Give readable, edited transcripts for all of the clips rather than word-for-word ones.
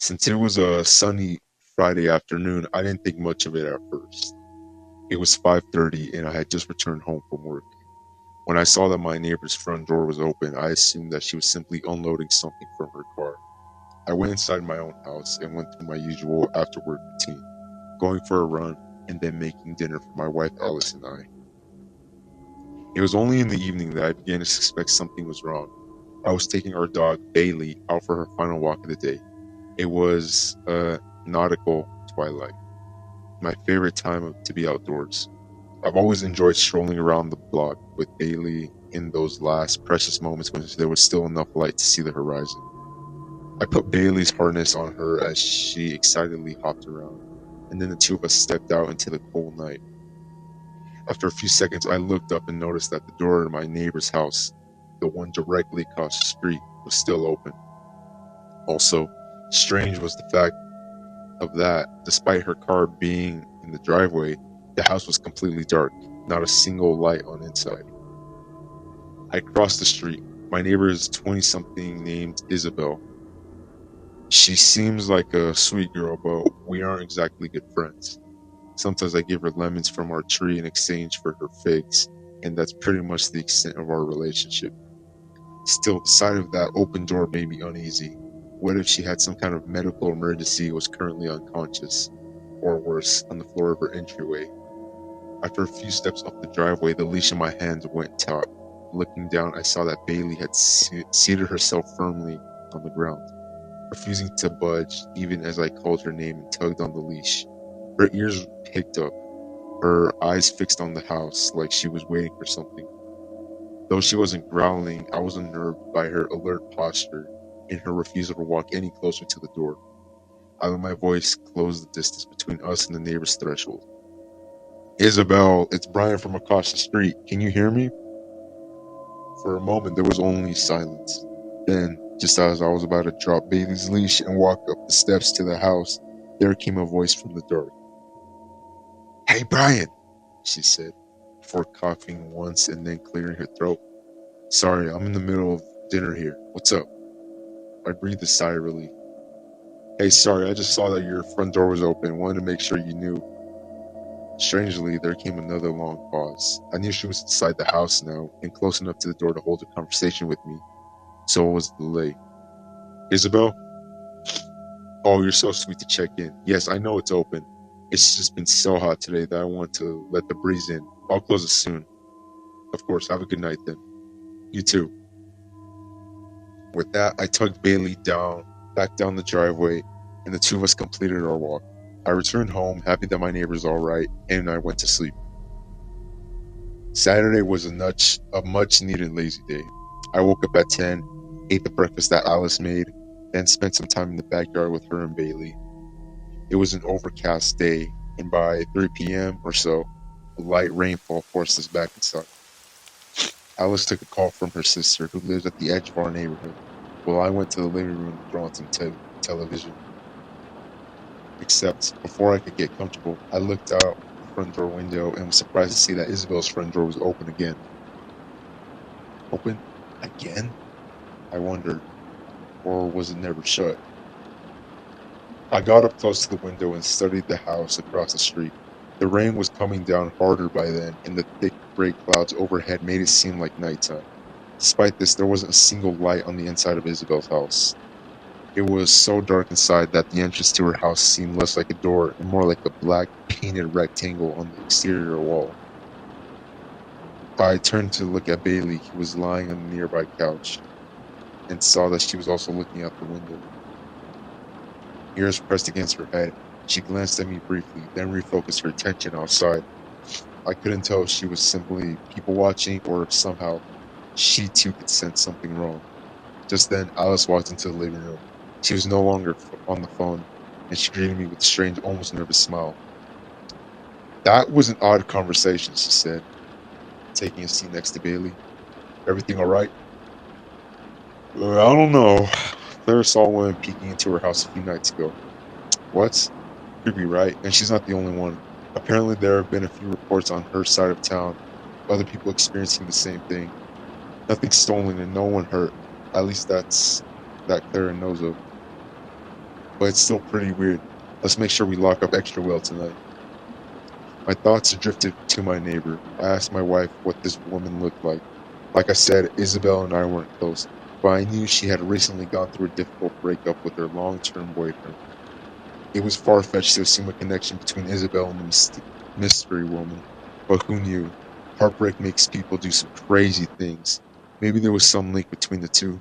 Since it was a sunny Friday afternoon, I didn't think much of it at first. It was 5:30 and I had just returned home from work. When I saw that my neighbor's front door was open, I assumed that she was simply unloading something from her car. I went inside my own house and went through my usual after-work routine, going for a run and then making dinner for my wife Alice and I. It was only in the evening that I began to suspect something was wrong. I was taking our dog Bailey out for her final walk of the day. It was a nautical twilight, my favorite time to be outdoors. I've always enjoyed strolling around the block with Bailey in those last precious moments when there was still enough light to see the horizon. I put Bailey's harness on her as she excitedly hopped around, and then the two of us stepped out into the cold night. After a few seconds, I looked up and noticed that the door to my neighbor's house, the one directly across the street, was still open. Also, strange was the fact of that, despite her car being in the driveway, the house was completely dark, not a single light on inside. I crossed the street. My neighbor is 20-something named Isabel. She seems like a sweet girl, but we aren't exactly good friends. Sometimes I give her lemons from our tree in exchange for her figs, and that's pretty much the extent of our relationship. Still, the sight of that open door made me uneasy. What if she had some kind of medical emergency and was currently unconscious? Or worse, on the floor of her entryway. After a few steps up the driveway, the leash in my hands went taut. Looking down, I saw that Bailey had seated herself firmly on the ground, refusing to budge even as I called her name and tugged on the leash. Her ears picked up, her eyes fixed on the house like she was waiting for something. Though she wasn't growling, I was unnerved by her alert posture and her refusal to walk any closer to the door. I let my voice close the distance between us and the neighbor's threshold. Isabel, it's Brian from across the street. Can you hear me? For a moment, there was only silence. Then, just as I was about to drop Bailey's leash and walk up the steps to the house, there came a voice from the dark. Hey, Brian, she said, before coughing once and then clearing her throat. Sorry, I'm in the middle of dinner here. What's up? I breathed a sigh of relief. Hey, sorry, I just saw that your front door was open. Wanted to make sure you knew. Strangely, there came another long pause. I knew she was inside the house now and close enough to the door to hold a conversation with me, so it was a delay. Isabel? Oh, you're so sweet to check in. Yes, I know it's open. It's just been so hot today that I want to let the breeze in. I'll close it soon. Of course, have a good night then. You too. With that, I tugged Bailey back down the driveway, and the two of us completed our walk. I returned home, happy that my neighbor's all right, and I went to sleep. Saturday was a much-needed lazy day. I woke up at 10, ate the breakfast that Alice made, then spent some time in the backyard with her and Bailey. It was an overcast day, and by 3 p.m. or so, a light rainfall forced us back inside. Alice took a call from her sister, who lives at the edge of our neighborhood, while I went to the living room to throw on some television. Except, before I could get comfortable, I looked out the front door window and was surprised to see that Isabel's front door was open again. Open? Again? I wondered. Or was it never shut? I got up close to the window and studied the house across the street. The rain was coming down harder by then, and the thick gray clouds overhead made it seem like nighttime. Despite this, there wasn't a single light on the inside of Isabel's house. It was so dark inside that the entrance to her house seemed less like a door and more like a black painted rectangle on the exterior wall. I turned to look at Bailey, who was lying on the nearby couch, and saw that she was also looking out the window. Ears pressed against her head, she glanced at me briefly, then refocused her attention outside. I couldn't tell if she was simply people watching or if somehow she too could sense something wrong. Just then, Alice walked into the living room. She was no longer on the phone, and she greeted me with a strange, almost nervous smile. That was an odd conversation, she said, taking a seat next to Bailey. Everything all right? I don't know. Claire saw one peeking into her house a few nights ago. What? Creepy, right? And she's not the only one. Apparently there have been a few reports on her side of town, other people experiencing the same thing. Nothing stolen and no one hurt. At least that Clara knows of. but it's still pretty weird. Let's make sure we lock up extra well tonight. My thoughts drifted to my neighbor. I asked my wife what this woman looked like. Like I said, Isabel and I weren't close, but I knew she had recently gone through a difficult breakup with her long-term boyfriend. It was far-fetched to assume a connection between Isabel and the mystery woman, but who knew? Heartbreak makes people do some crazy things. Maybe there was some link between the two.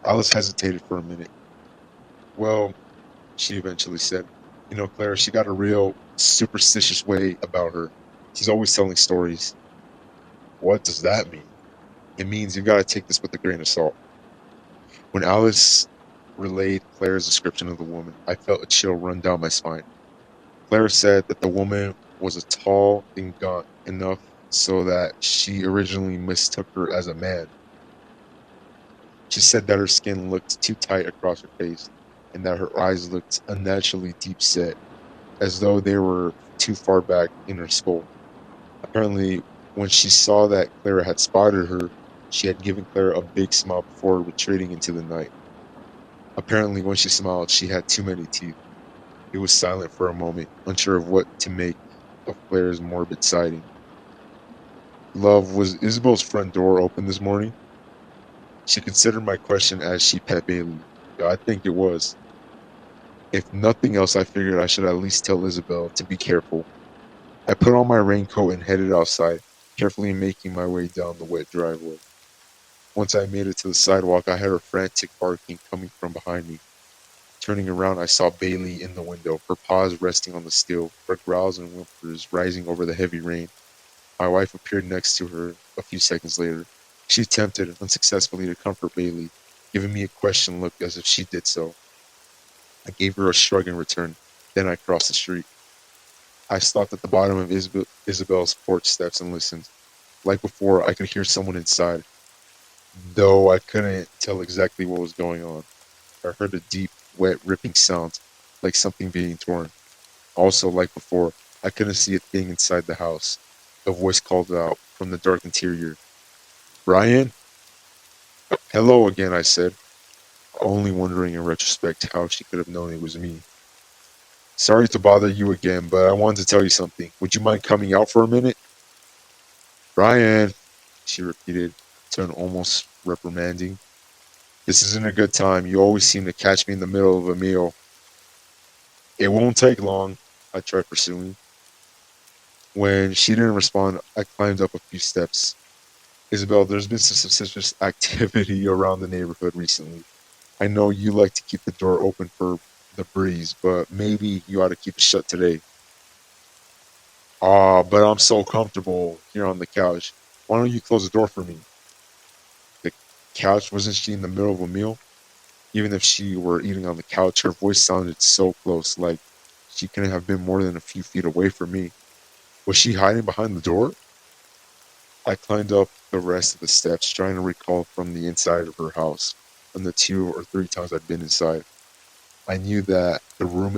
Alice hesitated for a minute. Well, she eventually said, you know, Claire, she got a real superstitious way about her. She's always telling stories. What does that mean? It means you gotta take this with a grain of salt. When Alice relayed Claire's description of the woman, I felt a chill run down my spine. Claire said that the woman was a tall and gaunt enough so that she originally mistook her as a man. She said that her skin looked too tight across her face and that her eyes looked unnaturally deep set, as though they were too far back in her skull. Apparently, when she saw that Clara had spotted her, she had given Clara a big smile before retreating into the night. Apparently, when she smiled, she had too many teeth. It was silent for a moment, unsure of what to make of Claire's morbid sighting. Love, was Isabel's front door open this morning? She considered my question as she pet Bailey. Yeah, I think it was. If nothing else, I figured I should at least tell Isabel to be careful. I put on my raincoat and headed outside, carefully making my way down the wet driveway. Once I made it to the sidewalk, I heard a frantic barking coming from behind me. Turning around, I saw Bailey in the window, her paws resting on the steel, her growls and whimpers rising over the heavy rain. My wife appeared next to her a few seconds later. She attempted, unsuccessfully, to comfort Bailey, giving me a questioning look as if she did so. I gave her a shrug in return. Then I crossed the street. I stopped at the bottom of Isabel's porch steps and listened. Like before, I could hear someone inside, though I couldn't tell exactly what was going on. I heard a deep, wet, ripping sound, like something being torn. Also, like before, I couldn't see a thing inside the house. A voice called out from the dark interior. Brian? Hello again, I said, only wondering in retrospect how she could have known it was me. Sorry to bother you again, but I wanted to tell you something. Would you mind coming out for a minute? Brian, she repeated, tone almost reprimanding. This isn't a good time. You always seem to catch me in the middle of a meal. It won't take long, I tried pursuing. When she didn't respond, I climbed up a few steps. Isabel, there's been some suspicious activity around the neighborhood recently. I know you like to keep the door open for the breeze, but maybe you ought to keep it shut today. Ah, but I'm so comfortable here on the couch. Why don't you close the door for me? The couch? Wasn't she in the middle of a meal? Even if she were eating on the couch, her voice sounded so close, like she couldn't have been more than a few feet away from me. Was she hiding behind the door? I climbed up the rest of the steps, trying to recall from the inside of her house, from the 2 or 3 times I'd been inside. I knew that the room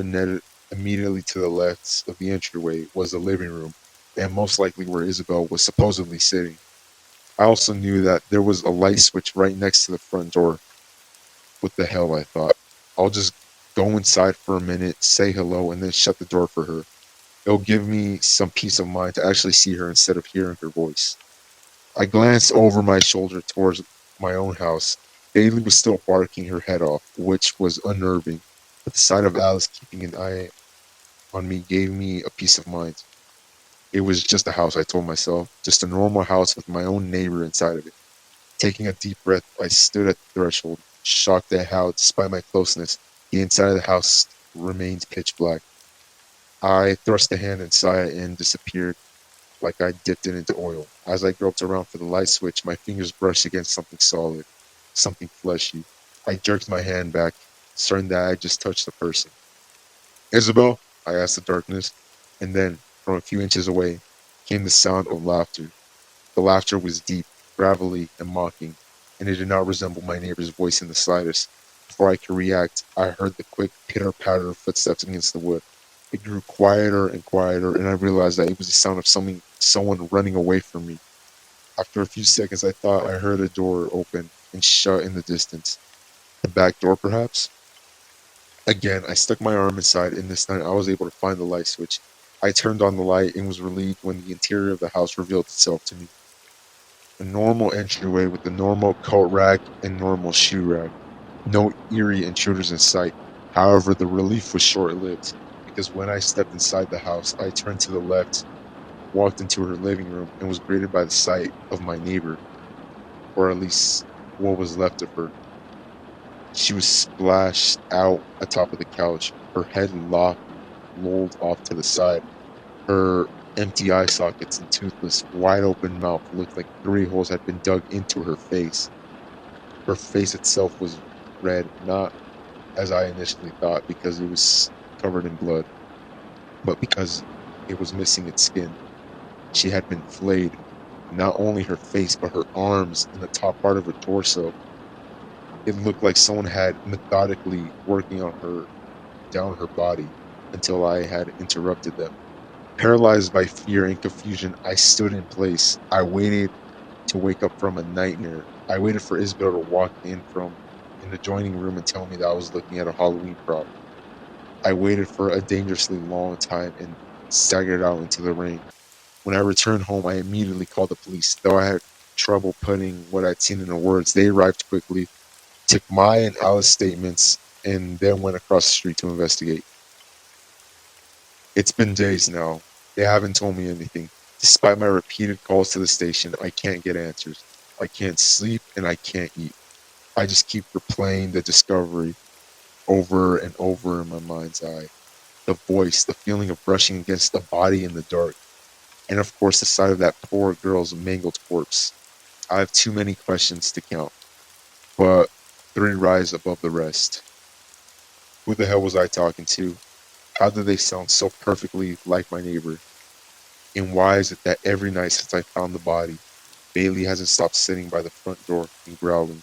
immediately to the left of the entryway was the living room, and most likely where Isabel was supposedly sitting. I also knew that there was a light switch right next to the front door. What the hell, I thought. I'll just go inside for a minute, say hello, and then shut the door for her. It'll give me some peace of mind to actually see her instead of hearing her voice. I glanced over my shoulder towards my own house. Bailey was still barking her head off, which was unnerving, but the sight of Alice keeping an eye on me gave me a peace of mind. It was just a house, I told myself, just a normal house with my own neighbor inside of it. Taking a deep breath, I stood at the threshold, shocked at how, despite my closeness, the inside of the house remained pitch black. I thrust a hand inside and disappeared like I dipped it into oil. As I groped around for the light switch, my fingers brushed against something solid, something fleshy. I jerked my hand back, certain that I just touched the person. Isabel? I asked the darkness, and then, from a few inches away, came the sound of laughter. The laughter was deep, gravelly, and mocking, and it did not resemble my neighbor's voice in the slightest. Before I could react, I heard the quick pitter-patter of footsteps against the wood. It grew quieter and quieter, and I realized that it was the sound of someone running away from me. After a few seconds, I thought I heard a door open and shut in the distance. The back door, perhaps? Again, I stuck my arm inside, and this time I was able to find the light switch. I turned on the light and was relieved when the interior of the house revealed itself to me. A normal entryway with the normal coat rack and normal shoe rack. No eerie intruders in sight. However, the relief was short-lived, because when I stepped inside the house, I turned to the left, walked into her living room, and was greeted by the sight of my neighbor, or at least what was left of her. She was splashed out atop of the couch, her head lolled off to the side. Her empty eye sockets and toothless, wide open mouth looked like 3 holes had been dug into her face. Her face itself was red, not as I initially thought because it was covered in blood, but because it was missing its skin. She had been flayed, not only her face, but her arms and the top part of her torso. It looked like someone had methodically working on her down her body until I had interrupted them. Paralyzed by fear and confusion, I stood in place. I waited to wake up from a nightmare. I waited for Isabel to walk in from an adjoining room and tell me that I was looking at a Halloween prop. I waited for a dangerously long time and staggered out into the rain. When I returned home, I immediately called the police. Though I had trouble putting what I'd seen into words, they arrived quickly, took my and Alice's statements, and then went across the street to investigate. It's been days now. They haven't told me anything. Despite my repeated calls to the station, I can't get answers. I can't sleep and I can't eat. I just keep replaying the discovery over and over in my mind's eye. The voice, the feeling of brushing against a body in the dark, and of course the sight of that poor girl's mangled corpse. I have too many questions to count, but 3 rise above the rest. Who the hell was I talking to? How did they sound so perfectly like my neighbor? And why is it that every night since I found the body, Bailey hasn't stopped sitting by the front door and growling?